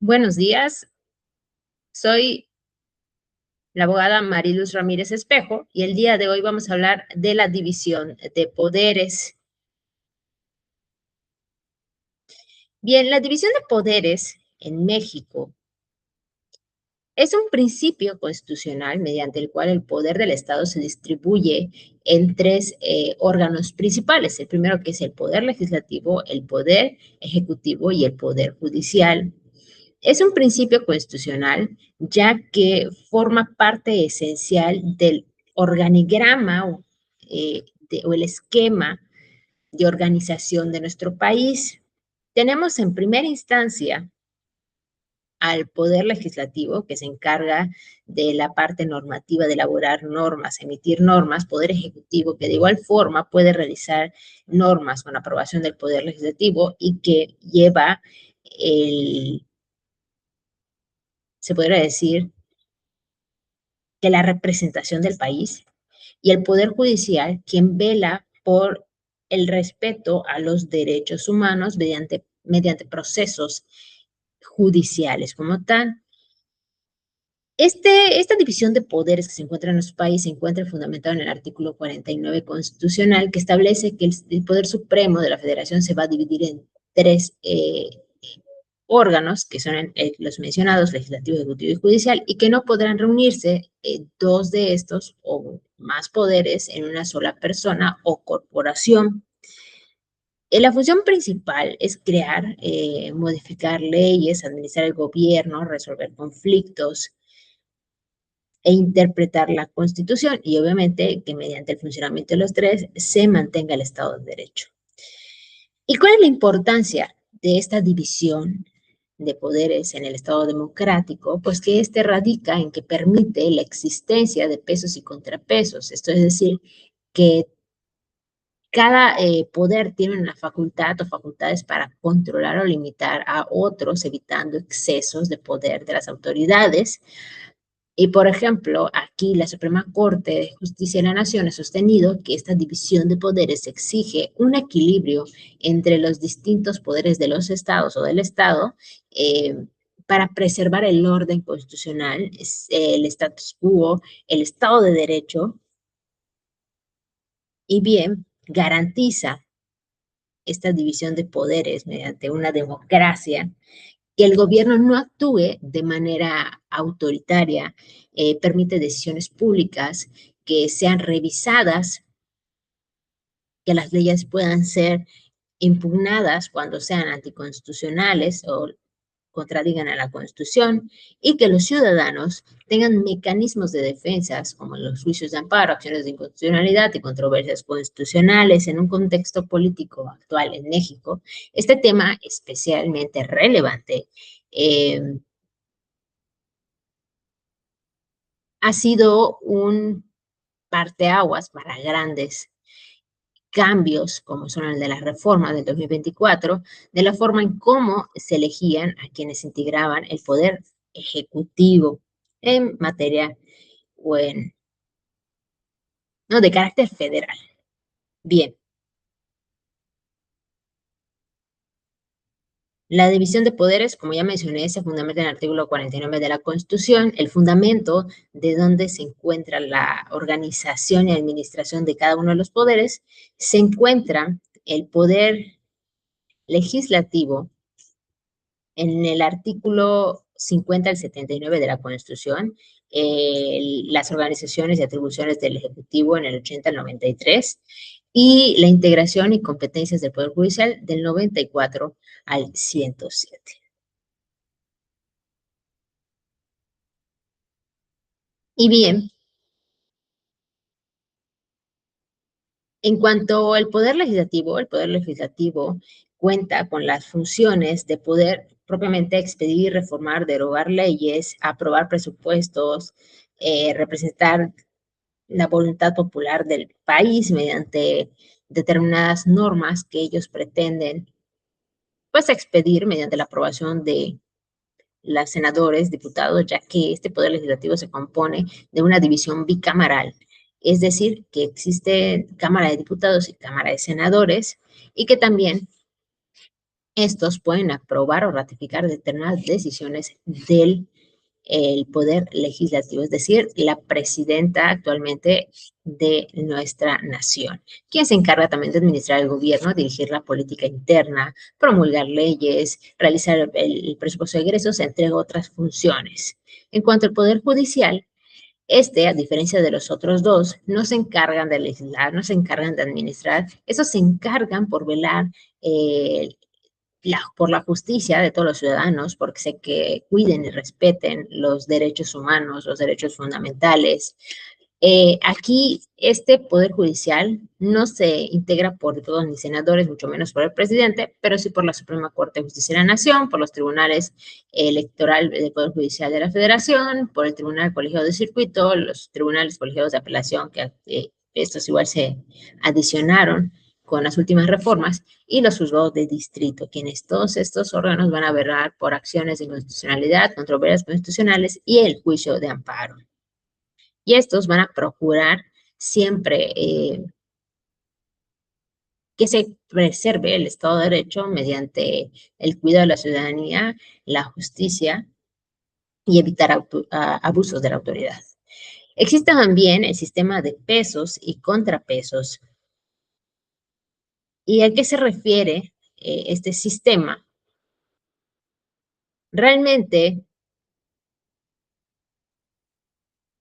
Buenos días, soy la abogada Mariluz Ramírez Espejo y el día de hoy vamos a hablar de la división de poderes. Bien, la división de poderes en México es un principio constitucional mediante el cual el poder del Estado se distribuye en tres órganos principales. El primero que es el poder legislativo, el poder ejecutivo y el poder judicial. Es un principio constitucional ya que forma parte esencial del organigrama o el esquema de organización de nuestro país. Tenemos en primera instancia al Poder Legislativo, que se encarga de la parte normativa, de elaborar normas, emitir normas, Poder Ejecutivo, que de igual forma puede realizar normas con aprobación del Poder Legislativo y que lleva se podría decir, que la representación del país, y el Poder Judicial, quien vela por el respeto a los derechos humanos mediante procesos judiciales como tal. Esta división de poderes que se encuentra en nuestro país se encuentra fundamentado en el artículo 49 constitucional, que establece que el Poder Supremo de la Federación se va a dividir en tres órganos, que son los mencionados, legislativo, ejecutivo y judicial, y que no podrán reunirse dos de estos o más poderes en una sola persona o corporación. La función principal es crear, modificar leyes, administrar el gobierno, resolver conflictos e interpretar la Constitución y obviamente que mediante el funcionamiento de los tres se mantenga el Estado de Derecho. ¿Y cuál es la importancia de esta división de poderes en el Estado democrático? Pues que este radica en que permite la existencia de pesos y contrapesos. Esto es decir, que cada poder tiene una facultad o facultades para controlar o limitar a otros, evitando excesos de poder de las autoridades. Y, por ejemplo, aquí la Suprema Corte de Justicia de la Nación ha sostenido que esta división de poderes exige un equilibrio entre los distintos poderes de los estados o del Estado para preservar el orden constitucional, el status quo, el Estado de Derecho y bien garantiza esta división de poderes mediante una democracia, que el gobierno no actúe de manera autoritaria, permite decisiones públicas que sean revisadas, que las leyes puedan ser impugnadas cuando sean anticonstitucionales o contradigan a la Constitución y que los ciudadanos tengan mecanismos de defensa como los juicios de amparo, acciones de inconstitucionalidad y controversias constitucionales en un contexto político actual en México. Este tema especialmente relevante ha sido un parteaguas para grandes cambios, como son el de la reforma del 2024, de la forma en cómo se elegían a quienes integraban el poder ejecutivo en materia o en, no, de carácter federal. Bien, la división de poderes, como ya mencioné, se fundamenta en el artículo 49 de la Constitución, el fundamento de donde se encuentra la organización y administración de cada uno de los poderes, se encuentra el poder legislativo en el artículo 50 al 79 de la Constitución, las organizaciones y atribuciones del Ejecutivo en el 80 al 93 y la integración y competencias del Poder Judicial del 94 al 107. Y bien, en cuanto al el Poder Legislativo cuenta con las funciones de poder propiamente expedir, reformar, derogar leyes, aprobar presupuestos, representar la voluntad popular del país mediante determinadas normas que ellos pretenden pues expedir mediante la aprobación de los senadores, diputados, ya que este poder legislativo se compone de una división bicameral, es decir, que existe Cámara de Diputados y Cámara de Senadores y que también estos pueden aprobar o ratificar determinadas decisiones del el poder legislativo, es decir, la presidenta actualmente de nuestra nación, quien se encarga también de administrar el gobierno, dirigir la política interna, promulgar leyes, realizar el presupuesto de egresos, entre otras funciones. En cuanto al poder judicial, a diferencia de los otros dos, no se encargan de legislar, no se encargan de administrar, esos se encargan por velar eh, por la justicia de todos los ciudadanos, porque sé que cuiden y respeten los derechos humanos, los derechos fundamentales. Aquí este Poder Judicial no se integra por todos ni senadores, mucho menos por el presidente, pero sí por la Suprema Corte de Justicia de la Nación, por los tribunales electoral del Poder Judicial de la Federación, por el Tribunal Colegiado de Circuito, los tribunales colegiados de apelación, que estos igual se adicionaron con las últimas reformas, y los juzgados de distrito, quienes todos estos órganos van a velar por acciones de inconstitucionalidad, controversias constitucionales y el juicio de amparo. Y estos van a procurar siempre que se preserve el Estado de Derecho mediante el cuidado de la ciudadanía, la justicia y evitar abusos de la autoridad. Existe también el sistema de pesos y contrapesos. ¿Y a qué se refiere este sistema? Realmente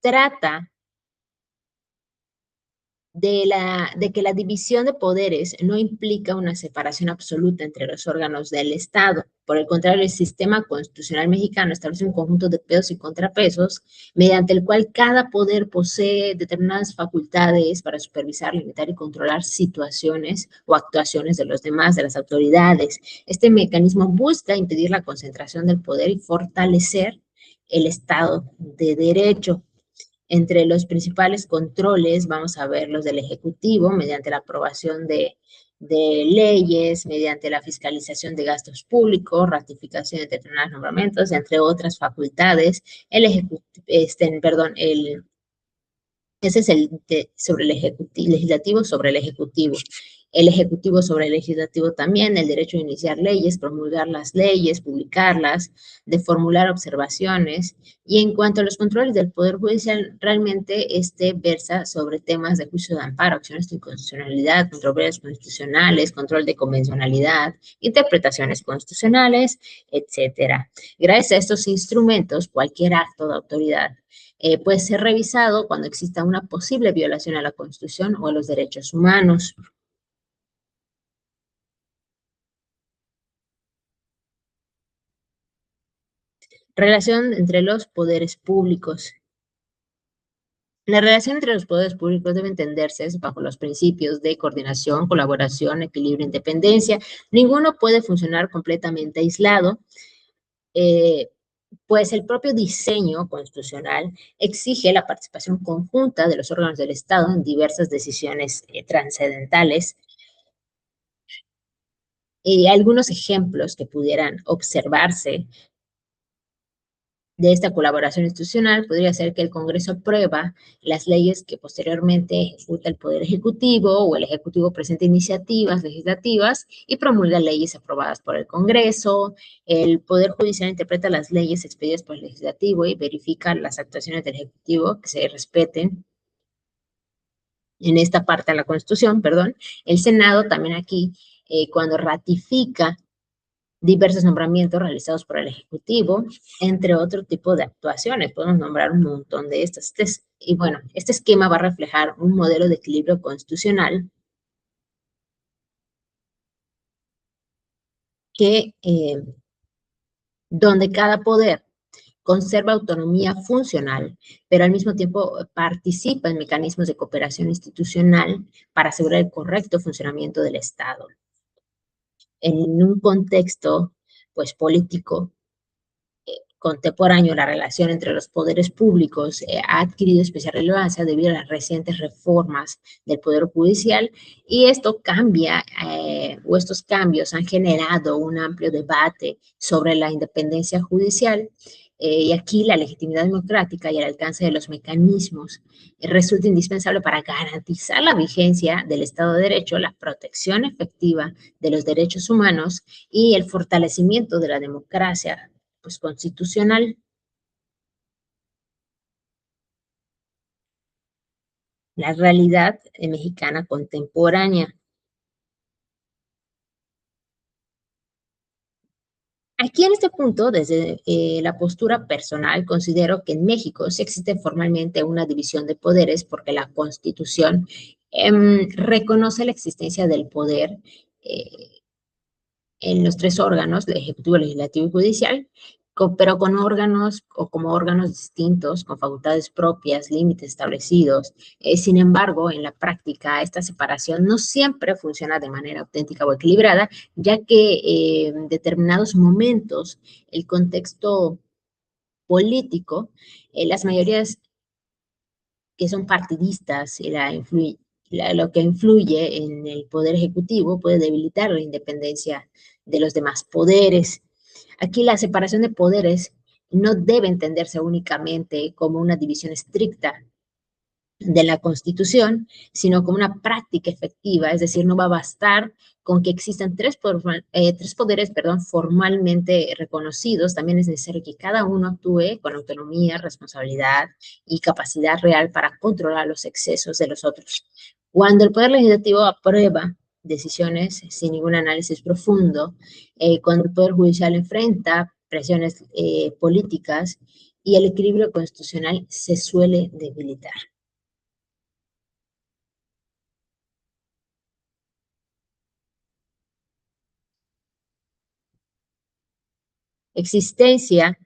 trata de que la división de poderes no implica una separación absoluta entre los órganos del Estado. Por el contrario, el sistema constitucional mexicano establece un conjunto de pesos y contrapesos mediante el cual cada poder posee determinadas facultades para supervisar, limitar y controlar situaciones o actuaciones de los demás, de las autoridades. Este mecanismo busca impedir la concentración del poder y fortalecer el Estado de Derecho. Entre los principales controles vamos a ver los del Ejecutivo mediante la aprobación de leyes, mediante la fiscalización de gastos públicos, ratificación de determinados nombramientos, entre otras facultades. Ese es el sobre el legislativo sobre el ejecutivo. El ejecutivo sobre el legislativo también, el derecho de iniciar leyes, promulgar las leyes, publicarlas, de formular observaciones. Y en cuanto a los controles del Poder Judicial, realmente versa sobre temas de juicio de amparo, acciones de inconstitucionalidad, controversias constitucionales, control de convencionalidad, interpretaciones constitucionales, etcétera. Gracias a estos instrumentos, cualquier acto de autoridad puede ser revisado cuando exista una posible violación a la Constitución o a los derechos humanos. Relación entre los poderes públicos. La relación entre los poderes públicos debe entenderse bajo los principios de coordinación, colaboración, equilibrio e independencia. Ninguno puede funcionar completamente aislado. Pues el propio diseño constitucional exige la participación conjunta de los órganos del Estado en diversas decisiones trascendentales. Y algunos ejemplos que pudieran observarse de esta colaboración institucional podría ser que el Congreso aprueba las leyes que posteriormente ejecuta el Poder Ejecutivo o el Ejecutivo presenta iniciativas legislativas y promulga leyes aprobadas por el Congreso. El Poder Judicial interpreta las leyes expedidas por el Legislativo y verifica las actuaciones del Ejecutivo que se respeten en esta parte de la Constitución, perdón. El Senado también aquí, cuando ratifica diversos nombramientos realizados por el Ejecutivo, entre otro tipo de actuaciones. Podemos nombrar un montón de estas. Y bueno, este esquema va a reflejar un modelo de equilibrio constitucional donde cada poder conserva autonomía funcional, pero al mismo tiempo participa en mecanismos de cooperación institucional para asegurar el correcto funcionamiento del Estado. En un contexto, pues, político contemporáneo, la relación entre los poderes públicos ha adquirido especial relevancia debido a las recientes reformas del Poder Judicial, y esto cambia, o estos cambios han generado un amplio debate sobre la independencia judicial Y aquí la legitimidad democrática y el alcance de los mecanismos resulta indispensable para garantizar la vigencia del Estado de Derecho, la protección efectiva de los derechos humanos y el fortalecimiento de la democracia, pues, constitucional. La realidad mexicana contemporánea. Aquí en este punto, desde la postura personal, considero que en México sí existe formalmente una división de poderes porque la Constitución reconoce la existencia del poder eh, en los tres órganos, el Ejecutivo, Legislativo y Judicial, pero con órganos o como órganos distintos, con facultades propias, límites establecidos. Sin embargo, en la práctica, esta separación no siempre funciona de manera auténtica o equilibrada, ya que en determinados momentos el contexto político, las mayorías que son partidistas y lo que influye en el poder ejecutivo puede debilitar la independencia de los demás poderes. Aquí la separación de poderes no debe entenderse únicamente como una división estricta de la Constitución, sino como una práctica efectiva, es decir, no va a bastar con que existan tres poderes, perdón, formalmente reconocidos, también es necesario que cada uno actúe con autonomía, responsabilidad y capacidad real para controlar los excesos de los otros. Cuando el Poder Legislativo aprueba decisiones sin ningún análisis profundo, cuando el Poder Judicial enfrenta presiones políticas y el equilibrio constitucional se suele debilitar. Existencia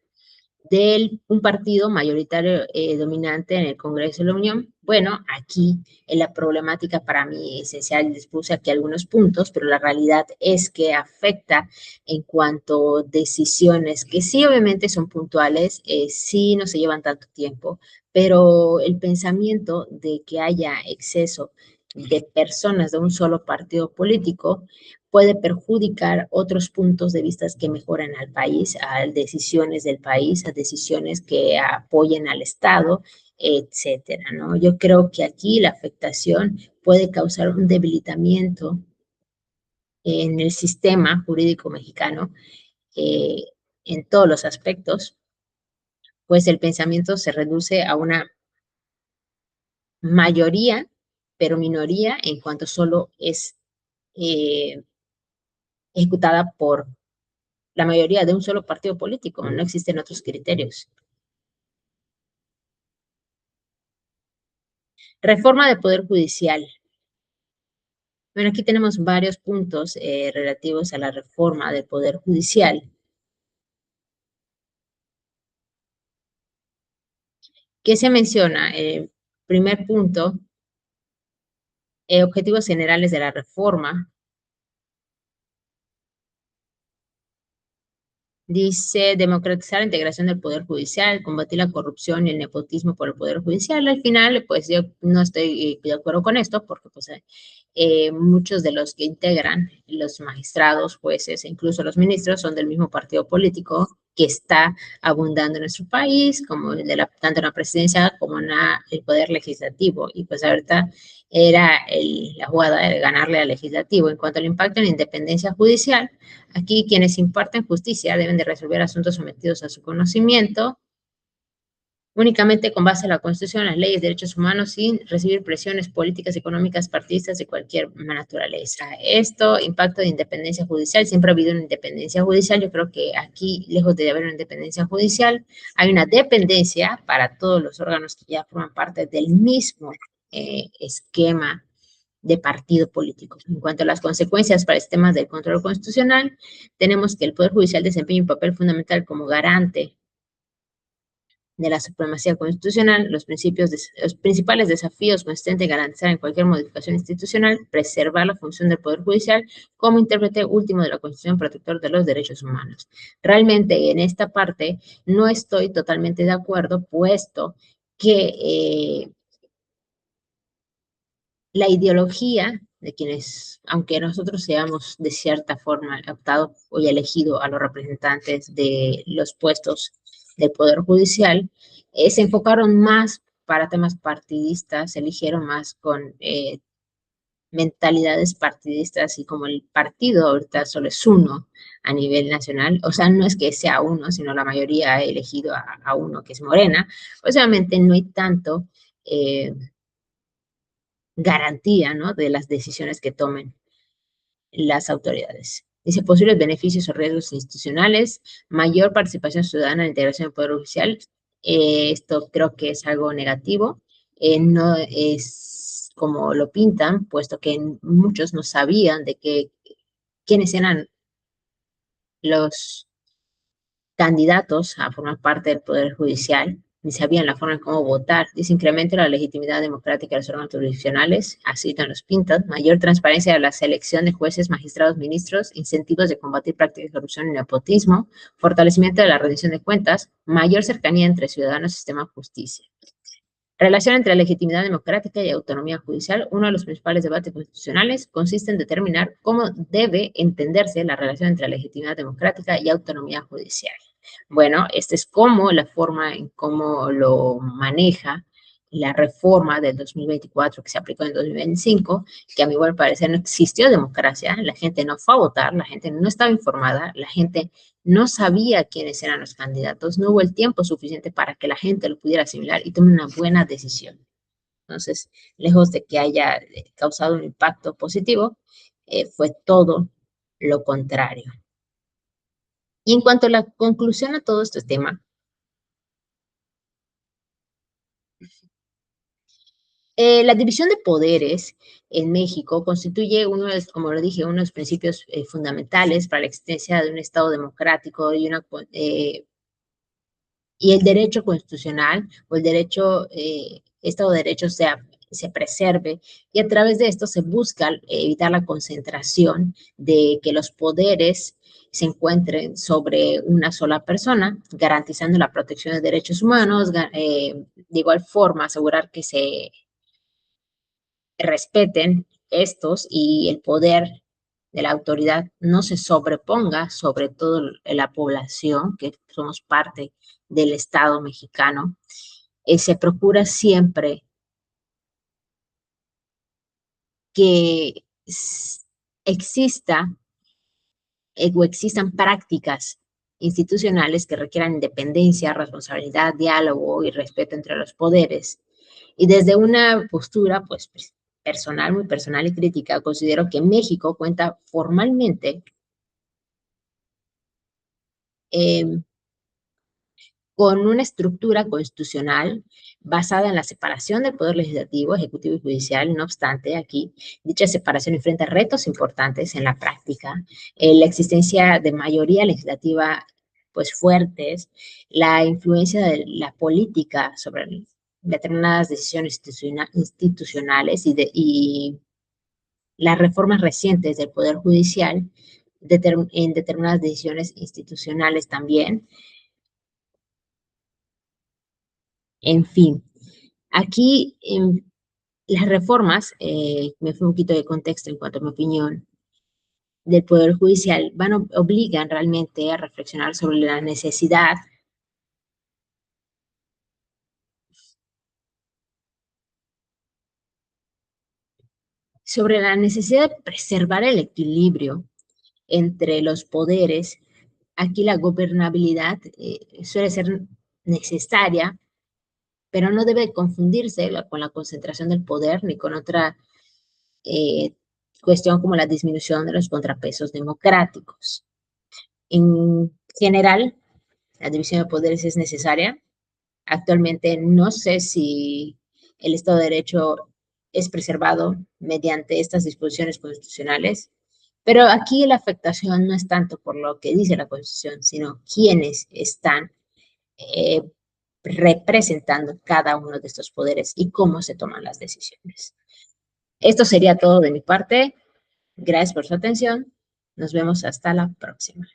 de un partido mayoritario dominante en el Congreso de la Unión. Bueno, aquí en la problemática para mí esencial, les puse aquí algunos puntos, pero la realidad es que afecta en cuanto a decisiones que sí obviamente son puntuales, sí no se llevan tanto tiempo, pero el pensamiento de que haya exceso de personas de un solo partido político puede perjudicar otros puntos de vista que mejoran al país, a decisiones del país, a decisiones que apoyen al Estado, etcétera, ¿no? Yo creo que aquí la afectación puede causar un debilitamiento en el sistema jurídico mexicano eh, en todos los aspectos, pues el pensamiento se reduce a una mayoría, pero minoría en cuanto solo es eh, ejecutada por la mayoría de un solo partido político, no existen otros criterios. Reforma del Poder Judicial. Bueno, aquí tenemos varios puntos relativos a la reforma del Poder Judicial. ¿Qué se menciona? Primer punto, objetivos generales de la reforma. Dice democratizar la integración del Poder Judicial, combatir la corrupción y el nepotismo por el Poder Judicial. Al final, pues yo no estoy de acuerdo con esto porque pues, muchos de los que integran los magistrados, jueces e incluso los ministros son del mismo partido político que está abundando en nuestro país, como el de tanto en la presidencia como en el Poder Legislativo. Y pues ahorita era la jugada de ganarle al legislativo. En cuanto al impacto en la independencia judicial, aquí quienes imparten justicia deben de resolver asuntos sometidos a su conocimiento únicamente con base en la Constitución, las leyes, derechos humanos, sin recibir presiones políticas, económicas, partidistas de cualquier naturaleza. Esto, impacto de independencia judicial, siempre ha habido una independencia judicial. Yo creo que aquí, lejos de haber una independencia judicial, hay una dependencia para todos los órganos que ya forman parte del mismo esquema de partido político. En cuanto a las consecuencias para sistemas del control constitucional, tenemos que el Poder Judicial desempeña un papel fundamental como garante de la supremacía constitucional, los principales desafíos consisten en garantizar en cualquier modificación institucional, preservar la función del Poder Judicial como intérprete último de la Constitución protector de los derechos humanos. Realmente en esta parte no estoy totalmente de acuerdo, puesto que la ideología de quienes, aunque nosotros seamos de cierta forma optado y elegido a los representantes de los puestos del Poder Judicial se enfocaron más para temas partidistas, se eligieron más con mentalidades partidistas y como el partido ahorita solo es uno a nivel nacional, o sea, no es que sea uno, sino la mayoría ha elegido a uno que es Morena, pues obviamente no hay tanto garantía, ¿no?, de las decisiones que tomen las autoridades. Dice, posibles beneficios o riesgos institucionales, mayor participación ciudadana en la integración del Poder Judicial. Esto creo que es algo negativo. No es como lo pintan, puesto que muchos no sabían de quiénes eran los candidatos a formar parte del Poder Judicial, ni sabían la forma en cómo votar. Dice, incremento la legitimidad democrática de los órganos jurisdiccionales, así nos los pintan, mayor transparencia de la selección de jueces, magistrados, ministros, incentivos de combatir prácticas de corrupción y nepotismo, fortalecimiento de la rendición de cuentas, mayor cercanía entre ciudadanos y sistema de justicia. Relación entre legitimidad democrática y autonomía judicial. Uno de los principales debates constitucionales consiste en determinar cómo debe entenderse la relación entre legitimidad democrática y autonomía judicial. Bueno, esta es como la forma en cómo lo maneja la reforma del 2024 que se aplicó en 2025, que a mi buen parecer no existió democracia, la gente no fue a votar, la gente no estaba informada, la gente no sabía quiénes eran los candidatos, no hubo el tiempo suficiente para que la gente lo pudiera asimilar y tome una buena decisión. Entonces, lejos de que haya causado un impacto positivo, fue todo lo contrario. Y en cuanto a la conclusión a todo este tema, la división de poderes en México constituye uno de, como lo dije, uno de los principios fundamentales para la existencia de un Estado democrático y el derecho constitucional o el derecho, Estado de Derecho se preserve, y a través de esto se busca evitar la concentración de que los poderes se encuentren sobre una sola persona, garantizando la protección de derechos humanos, de igual forma asegurar que se respeten estos y el poder de la autoridad no se sobreponga sobre todo la población, que somos parte del Estado mexicano. Se procura siempre que exista o existan prácticas institucionales que requieran independencia, responsabilidad, diálogo y respeto entre los poderes. Y desde una postura, pues, personal, muy personal y crítica, considero que México cuenta formalmente eh, con una estructura constitucional basada en la separación del poder legislativo, ejecutivo y judicial. No obstante, aquí dicha separación enfrenta retos importantes en la práctica, la existencia de mayoría legislativa pues fuertes, la influencia de la política sobre determinadas decisiones institucionales y las reformas recientes del Poder Judicial en determinadas decisiones institucionales también. En fin, aquí las reformas, me fue un poquito de contexto en cuanto a mi opinión, del Poder Judicial, obligan realmente a reflexionar sobre la necesidad de preservar el equilibrio entre los poderes. Aquí la gobernabilidad suele ser necesaria, pero no debe confundirse con la concentración del poder ni con otra eh, cuestión como la disminución de los contrapesos democráticos. En general, la división de poderes es necesaria. Actualmente no sé si el Estado de Derecho es preservado mediante estas disposiciones constitucionales, pero aquí la afectación no es tanto por lo que dice la Constitución, sino quienes están eh, representando cada uno de estos poderes y cómo se toman las decisiones. Esto sería todo de mi parte. Gracias por su atención. Nos vemos hasta la próxima.